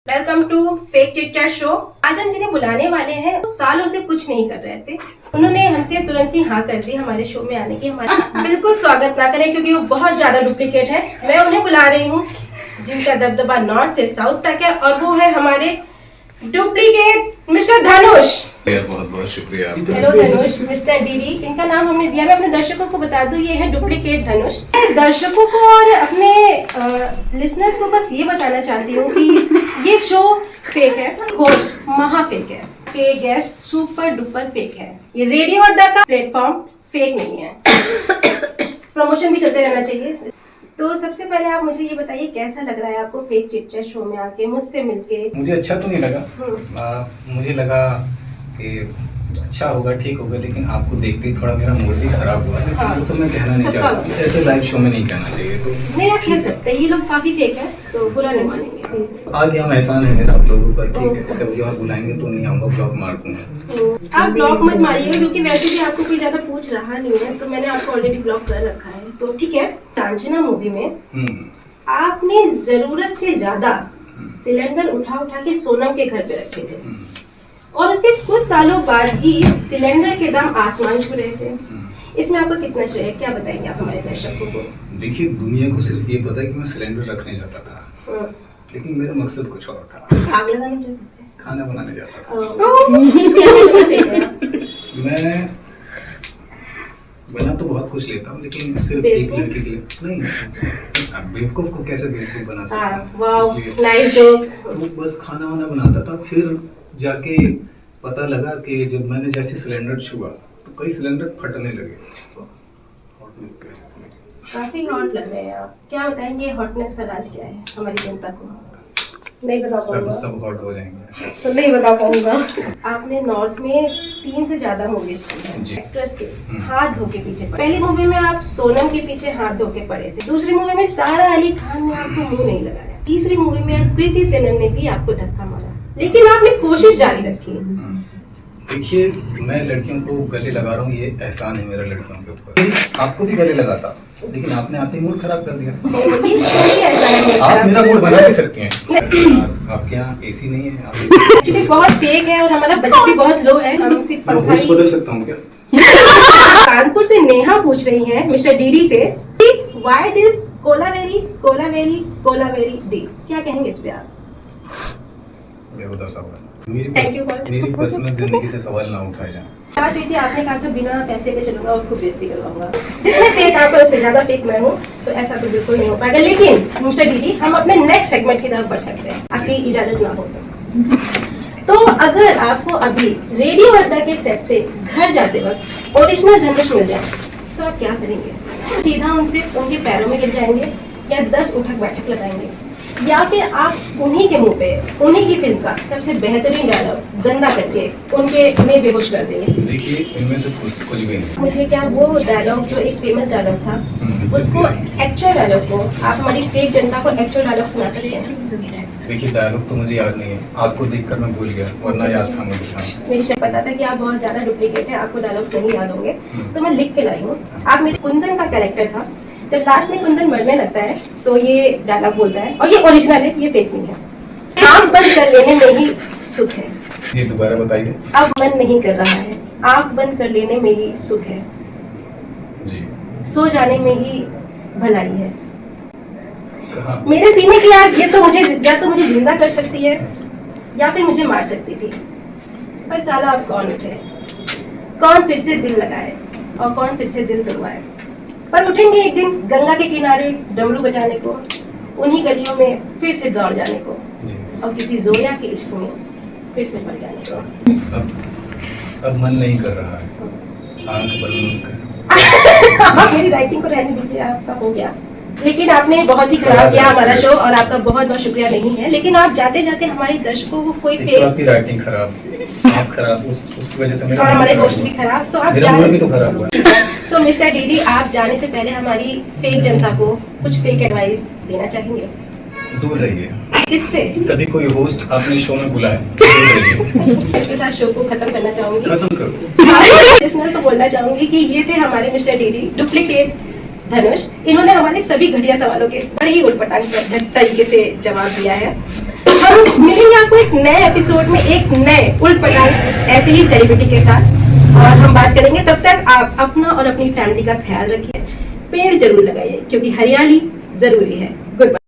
Welcome to fake chit chat show. आज हम जिन्हें बुलाने वाले हैं सालों से कुछ नहीं कर रहे थे, उन्होंने हमसे तुरंत ही हाँ कर दी हमारे शो में आने की। हमारा बिल्कुल स्वागत ना करें क्योंकि वो बहुत ज्यादा डुप्लीकेट है। मैं उन्हें बुला रही हूँ जिनका दबदबा नॉर्थ से साउथ तक है, और वो है हमारे डुप्लीकेट मिस्टर धनुष। बहुत बहुत शुक्रिया। हेलो धनुष, मिस्टर डीडी इनका नाम हमने दिया। मैं अपने दर्शकों को बता दूं, ये है डुप्लीकेट धनुष। दर्शकों को और अपने लिसनर्स को बस ये बताना चाहती हूँ कि ये शो फेक है, होस्ट महा फेक है, fake guest super duper fake है। ये रेडियो अड्डा का प्लेटफॉर्म फेक नहीं है। प्रमोशन भी चलते रहना चाहिए। तो सबसे पहले आप मुझे ये बताइए, कैसा लग रहा है आपको फेक चिट चैट शो में आके मुझसे मिलके? मुझे अच्छा तो नहीं लगा। मुझे लगा कि अच्छा होगा, ठीक होगा, लेकिन आपको देखते ही थोड़ा मेरा मूड भी खराब हुआ। हाँ। उस समय कहना नहीं चाहता, ऐसे लाइव शो में नहीं कहना चाहिए। तो नहीं, आप कह सकते हैं ये लोग काफी फेक है, तो बुरा नहीं मानेंगे। आ गया हम, एहसान है मेरा आप लोगों पर। ठीक है, कभी और बुलाएंगे तो नहीं आऊंगा, ब्लॉक मार दूंगा। आप ब्लॉक मत मारिएगा क्योंकि वैसे भी आपको कोई ज्यादा पूछ रहा नहीं है, तो मैंने आपको ऑलरेडी ब्लॉक कर रखा है, तो ठीक है। लांछना मूवी में आपने जरूरत से ज्यादा सिलेंडर उठा उठा के सोनम के घर पे रखे थे, और उसके कुछ सालों बाद ही सिलेंडर के दाम आसमान छू रहे थे। इसमें आपका कितना श्रेय है, क्या बताएंगे आप हमारे दर्शकों को? देखिए, दुनिया को सिर्फ ये पता है कि मैं सिलेंडर रखने जाता था, लेकिन मेरा मकसद कुछ और था। आग लगाने जाते थे? खाना बनाने जाता था। मैं बना तो बहुत कुछ लेता हूँ, लेकिन सिर्फ एक लड़की के लिए नहीं। बेवकूफ को कैसे बेवकूफ बना सकता? Nice joke. तो बस खाना वाना बनाता था। फिर जाके पता लगा कि जब मैंने जैसे सिलेंडर छुआ तो कई सिलेंडर फटने लगे। हॉटनेस की वजह से। काफी हॉट लग रहे हैं आप। क्या बताएंगे हॉटनेस का राज क्या है हमारी जनता को? नहीं बता पाऊंगा। सब हॉट हो जाएंगे तो नहीं बता पाऊंगा। आपने नॉर्थ में 3 से ज्यादा मूवीज की है। एक्ट्रेस के हाथ धो के पीछे पड़े। पहली मूवी में आप सोनम के पीछे हाथ धो के पड़े थे। दूसरी मूवी में सारा अली खान ने आपको मुंह नहीं लगाया। तीसरी मूवी में कृति सेनन ने भी आपको धक्का मारा, लेकिन आपने कोशिश जारी रखी। देखिए, मैं लड़कियों को गले लगा रहा हूँ, ये एहसान है मेरा लड़कियों के ऊपर। आपको भी गले लगाता, लेकिन आपने आते ही मूड खराब कर दिया। आप मेरा मूड बना भी सकते हैं। आपके यहाँ एसी नहीं है? एक्चुअली बहुत फेक है और हमारा बजट भी बहुत लो है। हम सिर्फ पंखा ही बदल सकता हूँ क्या? कानपुर से नेहा पूछ रही है मिस्टर डीडी से, why this Kolaveri Kolaveri Kolaveri D? क्या कहेंगे इस पे आप? बेहुदा सवाल। मेरी पर्सनल जिंदगी से सवाल ना उठाए जाए। बात ये थी, आपने कहा था बिना पैसे के चलूंगा और खूब बेइज्जती करवाऊंगा। जितने फेक आप हैं उससे ज्यादा फेक मैं हूँ, तो ऐसा तो बिल्कुल नहीं हो पाएगा। लेकिन मिस्टर डीडी, हम अपने नेक्स्ट सेगमेंट की तरफ बढ़ सकते हैं, आपकी इजाजत ना हो तो अगर आपको अभी रेडियो अड्डा के सेट से घर जाते वक्त ओरिजिनल धनुष मिल जाए तो आप क्या करेंगे? सीधा उनसे उनके पैरों में गिर जाएंगे, या 10 उठक बैठक लगाएंगे, या फिर आप उन्हीं के मुंह पे उन्हीं की फिल्म का सबसे बेहतरीन डायलॉग गंदा करके उन्हें बेहोश कर देंगे? देखिए, इनमें से कुछ भी नहीं। मुझे क्या वो डायलॉग जो एक फेमस डायलॉग था, उसको एक्चुअल डायलॉग को आप हमारी फेक जनता को एक्चुअल डायलॉग सुना सकते हैं? देखिए, डायलॉग तो मुझे याद नहीं है, आपको देखकर मैं भूल गया, वरना याद था मुझे। मुझे पता था कि आप बहुत ज्यादा डुप्लीकेट है, आपको डायलॉग्स नहीं याद होंगे, तो मैं लिख के लाई हूँ। आप मेरे कुंदन का कैरेक्टर था, जब लास्ट में कुंदन मरने लगता है तो ये डायलॉग बोलता है, और ये ओरिजिनल है, ये फेक नहीं है। आँख बंद कर लेने में ही सुख है। ये दोबारा बताइए। अब मन नहीं कर रहा है, आँख बंद कर लेने में ही सुख है जी। सो जाने में ही भलाई है। कहाँ? मेरे सीने की आग ये तो मुझे जिंदा कर सकती है, या फिर मुझे मार सकती थी, पर साला अब कौन उठे, कौन फिर से दिल लगाए, और कौन फिर से दिल तोड़वाए? पर उठेंगे एक दिन गंगा के किनारे डमरू बजाने को, उन्हीं गलियों में फिर से दौड़ जाने को, और किसी जोया के इश्क में फिर से पड़ जाने को। अब मन नहीं कर रहा है, आंख बंद कर। मेरी राइटिंग को रहने दीजिए, आपका हो गया। लेकिन आपने बहुत ही खराब किया हमारा शो, और आपका बहुत बहुत शुक्रिया नहीं है। लेकिन आप जाते जाते हमारे दर्शकों को कोई फेक, आपकी राइटिंग खराब, आप खराब, उस वजह से मेरा और हमारे होस्ट भी खराब, तो आप मेरा मूड भी तो खराब हुआ। तो मिस्टर डीडी, आप जाने से पहले हमारी फेक जनता को कुछ फेक एडवाइस देना चाहेंगे? दूर रहिए। किससे? कभी कोई होस्ट आपने शो में बुलाए, दूर रहिए। इसके साथ शो को खत्म करना चाहूंगी। खत्म करो। लिसनर को बोलना चाहूंगी कि ये थे हमारे मिस्टर डीडी डुप्लीकेट धनुष। इन्होंने हमारे सभी घटिया सवालों के बड़े ही उटपटांग तरीके से जवाब दिया है। हम मिलेंगे आपको एक नए एपिसोड में एक नए उल्ट पटांग ऐसे ही सेलिब्रिटी के साथ, और हम बात करेंगे। तब तक आप अपना और अपनी फैमिली का ख्याल रखिए, पेड़ जरूर लगाइए क्योंकि हरियाली जरूरी है। Good bye.